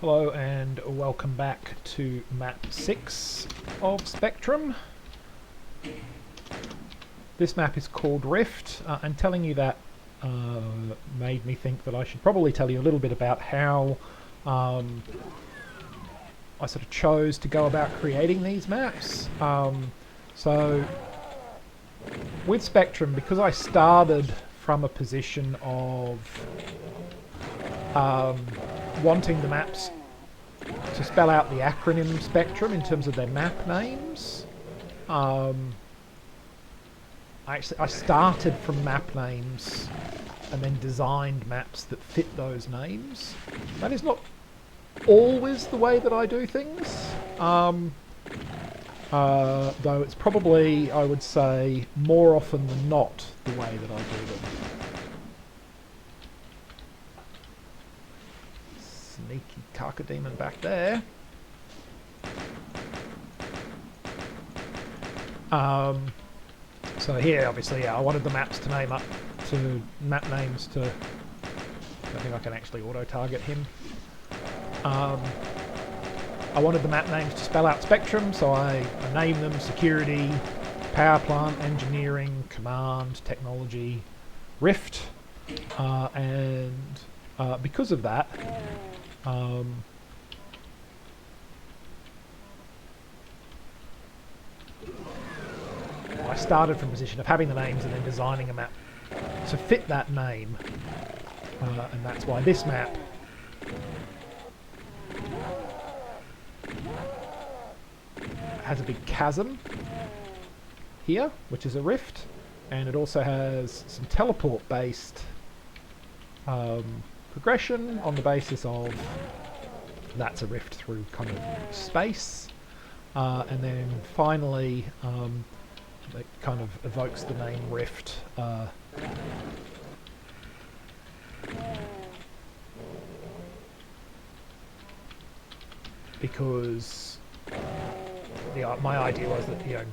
Hello and welcome back to map 6 of Spectrum. This map is called Rift, and telling you that made me think that I should probably tell you a little bit about how I sort of chose to go about creating these maps. So with Spectrum, because I started from a position of wanting the maps to spell out the acronym Spectrum in terms of their map names. I started from map names and then designed maps that fit those names. That is not always the way that I do things, though it's probably, I would say, more often than not the way that I do them. Sneaky Carcademon back there. So here, obviously, I wanted the maps to name up to map names to. I think I can actually auto-target him. I wanted the map names to spell out Spectrum, so I named them security, power plant, engineering, command, technology, Rift, and because of that. I started from a position of having the names and then designing a map to fit that name, and that's why this map has a big chasm here, which is a rift, and it also has some teleport based progression on the basis of that's a rift through kind of space, and then finally it kind of evokes the name Rift because my idea was that, you know,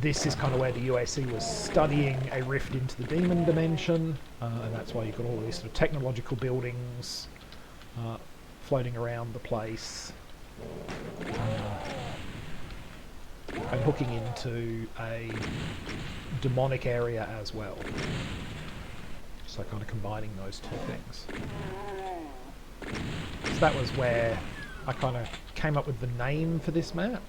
this is kind of where the UAC was studying a rift into the demon dimension, and that's why you've got all these sort of technological buildings floating around the place, and hooking into a demonic area as well. So kind of combining those two things. So that was where I kind of came up with the name for this map.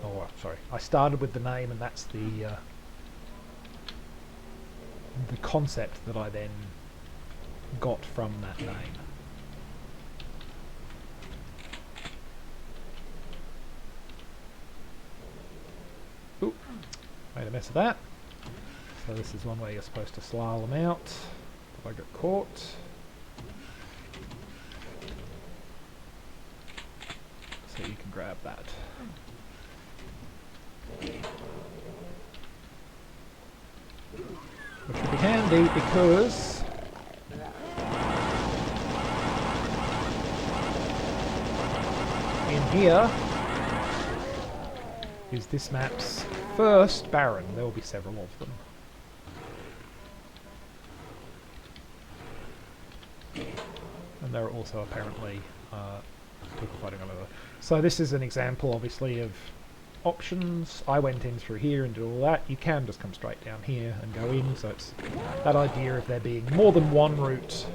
Oh, sorry. I started with the name, and that's the concept that I then got from that name. Ooh, made a mess of that. So this is one way you're supposed to slalom out. But I got caught. So you can grab that. Which would be handy because in here is this map's first Baron. There will be several of them. And there are also apparently people fighting over there. So this is an example, obviously, of options. I went in through here and did all that. You can just come straight down here and go in, so it's that idea of there being more than one route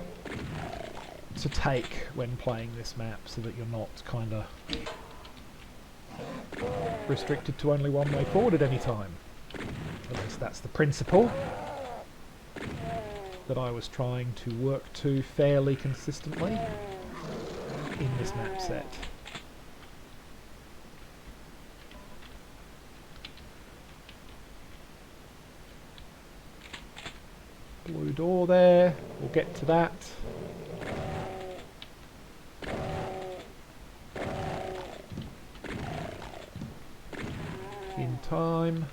to take when playing this map, so that you're not kind of restricted to only one way forward at any time. At least that's the principle that I was trying to work to fairly consistently in this map set. Blue door there, we'll get to that. In time.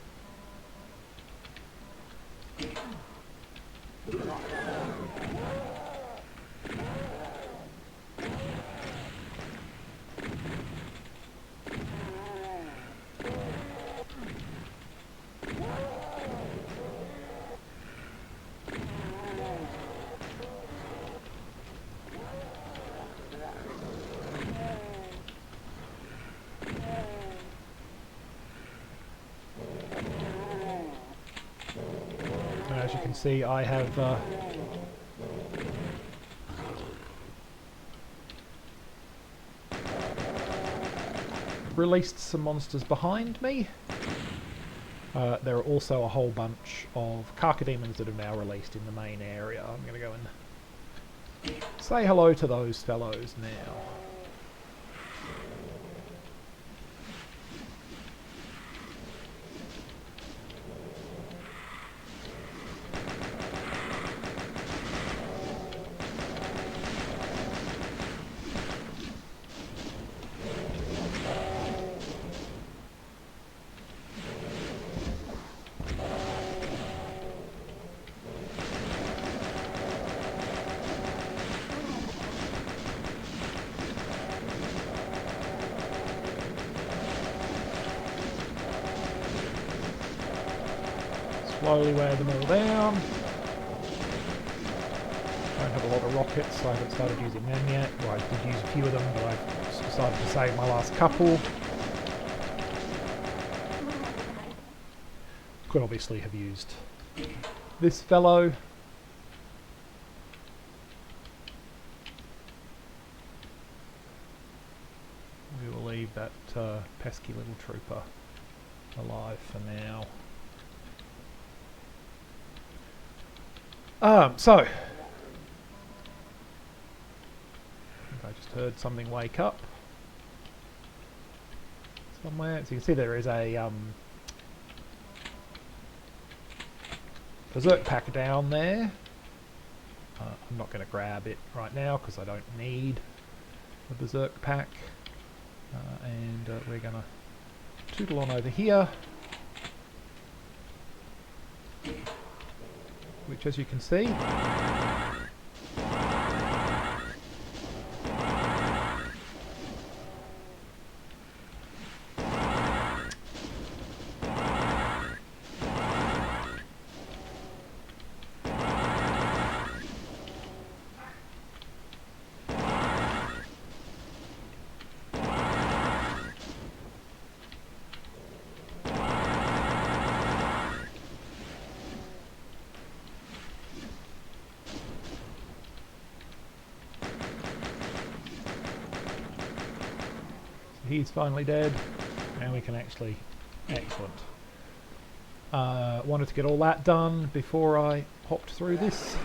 you can see, I have released some monsters behind me. There are also a whole bunch of Carcademons that have now released in the main area. I'm going to go and say hello to those fellows now. Slowly wear them all down. Don't have a lot of rockets, so I haven't started using them yet. Well, I did use a few of them, but I've decided to save my last couple. Could obviously have used this fellow. We will leave that pesky little trooper alive for now. So, I think I just heard something wake up somewhere. So you can see there is a berserk pack down there. I'm not going to grab it right now because I don't need a berserk pack. And we're going to tootle on over here. Which, as you can see, he's finally dead. Now we can actually... Excellent. Wanted to get all that done before I hopped through this.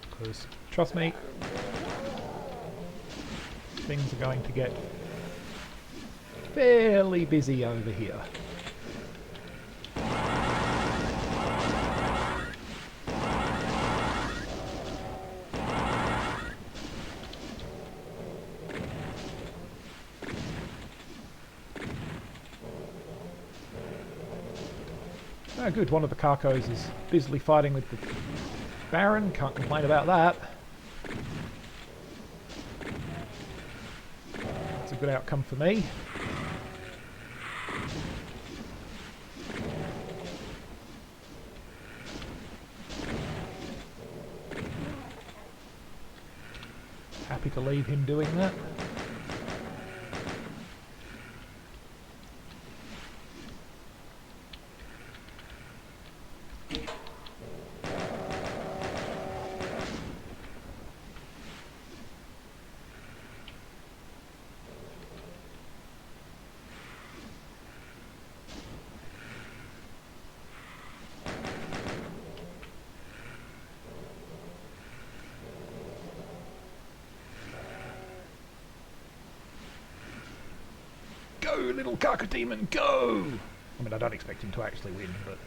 Because, trust me, things are going to get fairly busy over here. Oh good, one of the Carcos is busily fighting with the Baron, can't complain about that. That's a good outcome for me. Happy to leave him doing that. Go, little Carcademon, go! I mean, I don't expect him to actually win, but...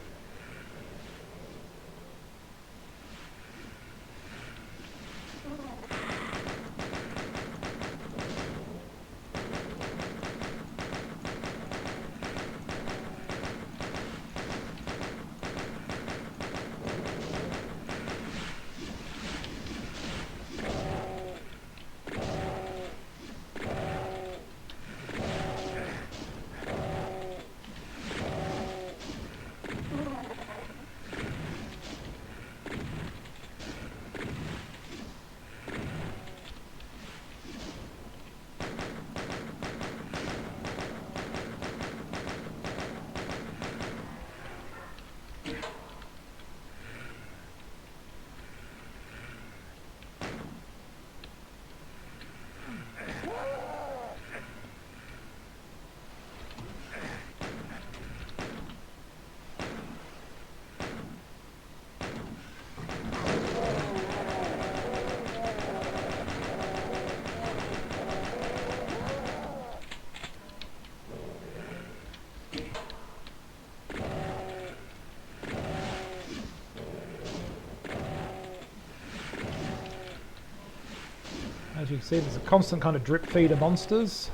you can see, there's a constant kind of drip feed of monsters.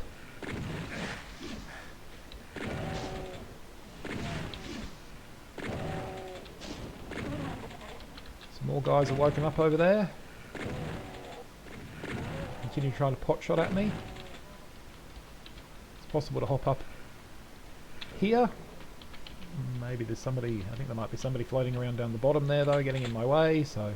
Some more guys are woken up over there. Continue trying to pot shot at me. It's possible to hop up here. Maybe there's somebody, I think there might be somebody floating around down the bottom there though, getting in my way, so...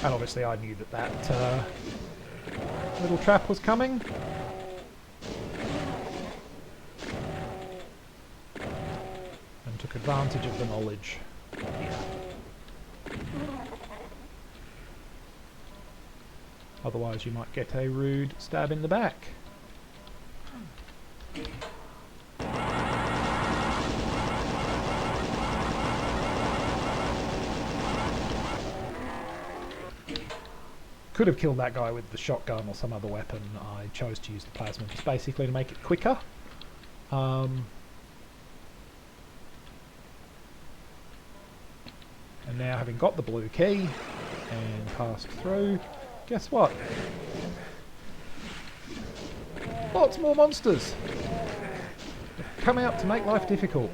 And obviously I knew that that little trap was coming. And took advantage of the knowledge here. Otherwise you might get a rude stab in the back. Could have killed that guy with the shotgun or some other weapon. I chose to use the plasma just basically to make it quicker. And now, having got the blue key and passed through, guess what? Lots more monsters! They've come out to make life difficult.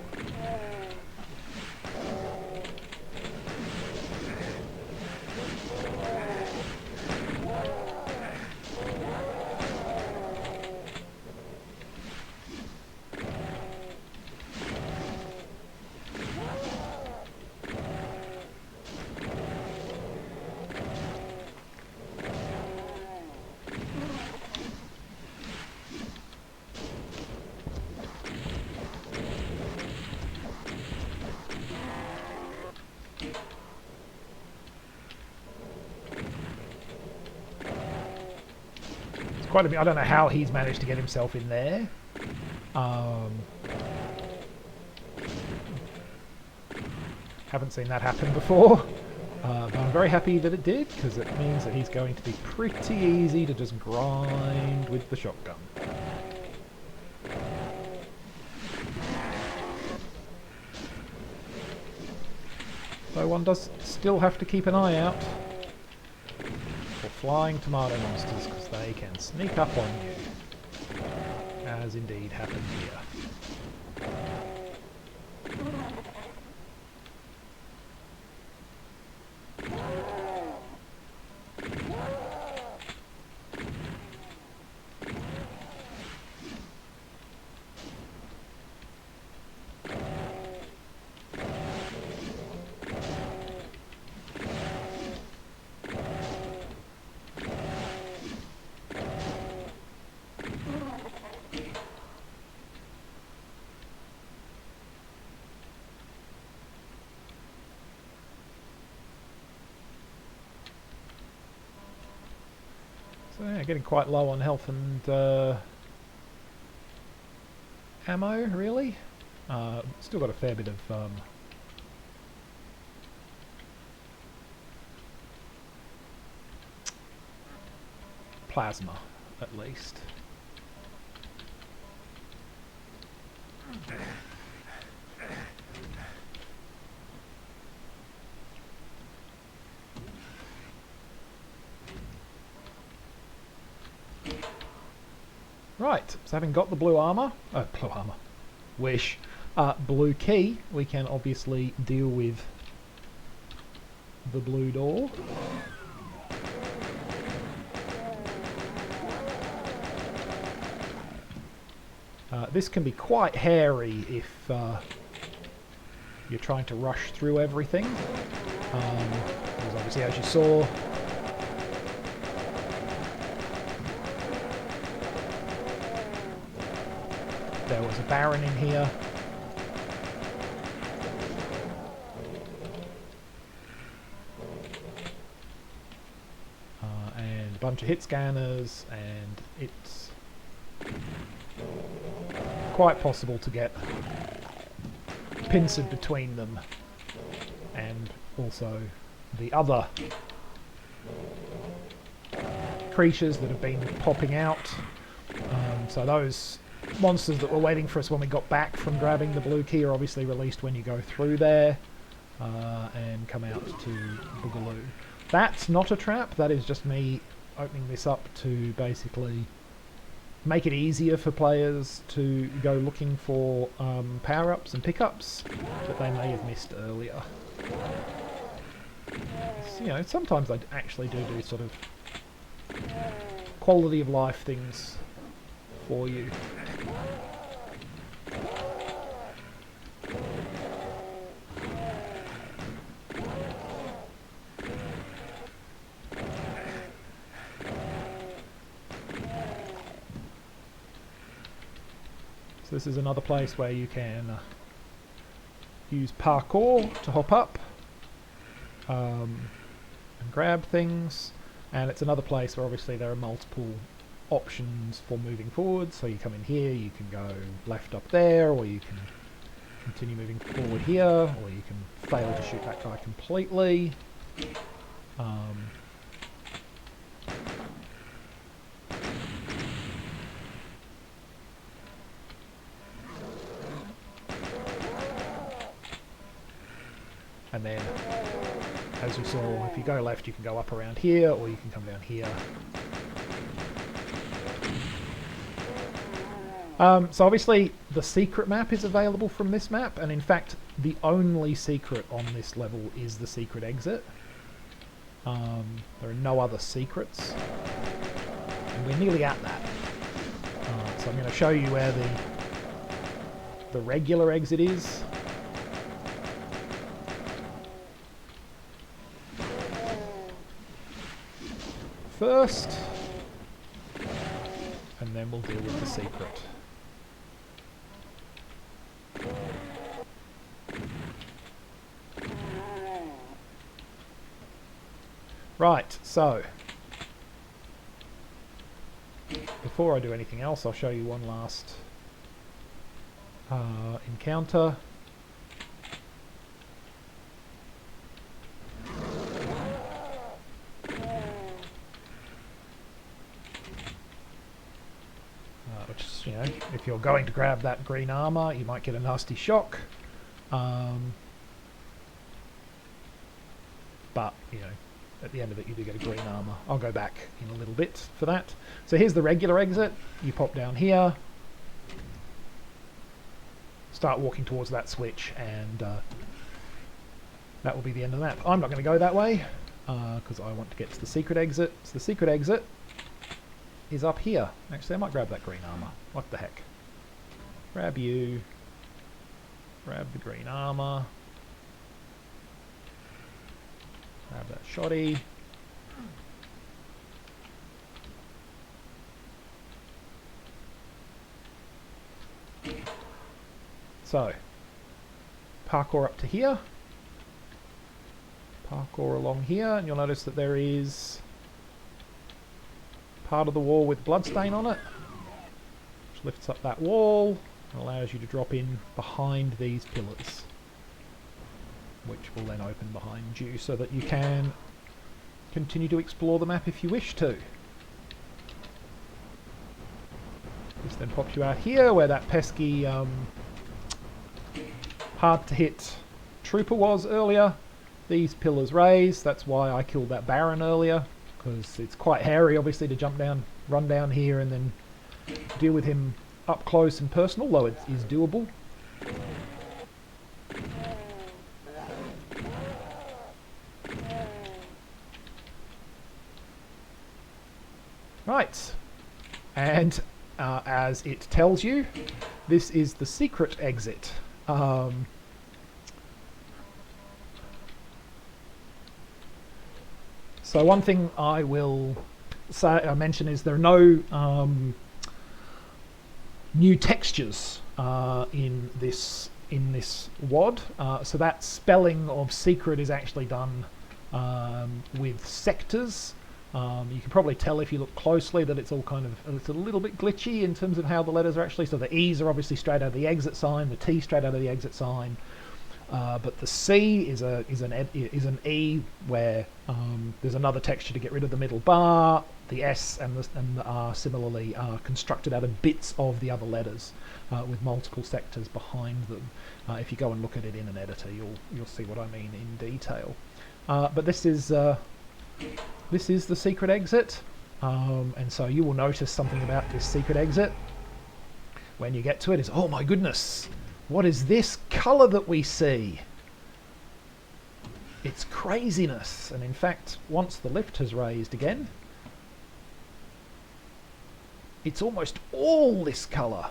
Quite a bit. I don't know how he's managed to get himself in there. Haven't seen that happen before. But I'm very happy that it did, because it means that he's going to be pretty easy to just grind with the shotgun. Though one does still have to keep an eye out for flying tomato monsters, because they can sneak up on you, as indeed happened here. So yeah, getting quite low on health and ammo, really. Still got a fair bit of plasma, at least. Right, so having got the blue key, we can obviously deal with the blue door. This can be quite hairy if you're trying to rush through everything. Because obviously, as you saw, there was a Baron in here. And bunch of hit scanners, and it's quite possible to get pincered between them and also the other creatures that have been popping out. So those monsters that were waiting for us when we got back from grabbing the blue key are obviously released when you go through there and come out to Boogaloo. That's not a trap, that is just me opening this up to basically make it easier for players to go looking for power-ups and pickups that they may have missed earlier. So, you know, sometimes I actually do sort of quality of life things for you. So this is another place where you can use parkour to hop up and grab things, and it's another place where obviously there are multiple options for moving forward. So you come in here, you can go left up there, or you can continue moving forward here, or you can fail to shoot that guy completely. And then, as you saw, if you go left you can go up around here, or you can come down here. So obviously the secret map is available from this map, and in fact the only secret on this level is the secret exit. There are no other secrets, and we're nearly at that. So I'm going to show you where the regular exit is. First, and then we'll deal with the secret. Right, so before I do anything else, I'll show you one last encounter. Which, you know, if you're going to grab that green armor, you might get a nasty shock. But, you know, at the end of it you do get a green armor. I'll go back in a little bit for that. So here's the regular exit. You pop down here, start walking towards that switch, and that will be the end of the map. I'm not going to go that way because I want to get to the secret exit. So the secret exit is up here. Actually, I might grab that green armor. What the heck? Grab you. Grab the green armor. Grab that shoddy. So, parkour up to here. Parkour along here, and you'll notice that there is part of the wall with bloodstain on it, which lifts up that wall and allows you to drop in behind these pillars, which will then open behind you so that you can continue to explore the map if you wish to. This then pops you out here where that pesky hard to hit trooper was earlier. These pillars raise, that's why I killed that Baron earlier, because it's quite hairy obviously to jump down, run down here and then deal with him up close and personal, though it is doable. Right, and as it tells you, this is the secret exit. So one thing I will mention is there are no new textures in this WAD. So that spelling of secret is actually done with sectors, You can probably tell if you look closely that it's all it's a little bit glitchy in terms of how the letters are actually. So the E's are obviously straight out of the exit sign, the T straight out of the exit sign, but the C is an E where there's another texture to get rid of the middle bar. The S and the R similarly are constructed out of bits of the other letters with multiple sectors behind them. If you go and look at it in an editor, you'll see what I mean in detail. But this is the secret exit, and so you will notice something about this secret exit when you get to it is, oh my goodness, what is this color that we see? It's craziness. And in fact, once the lift has raised again, it's almost all this color.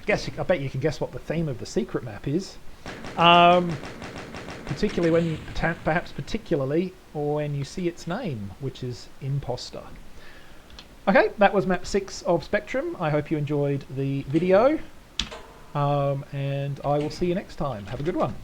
I bet you can guess what the theme of the secret map is. Perhaps particularly when you see its name, which is Imposter. Okay, that was map 6 of Spectrum. I hope you enjoyed the video, and I will see you next time. Have a good one.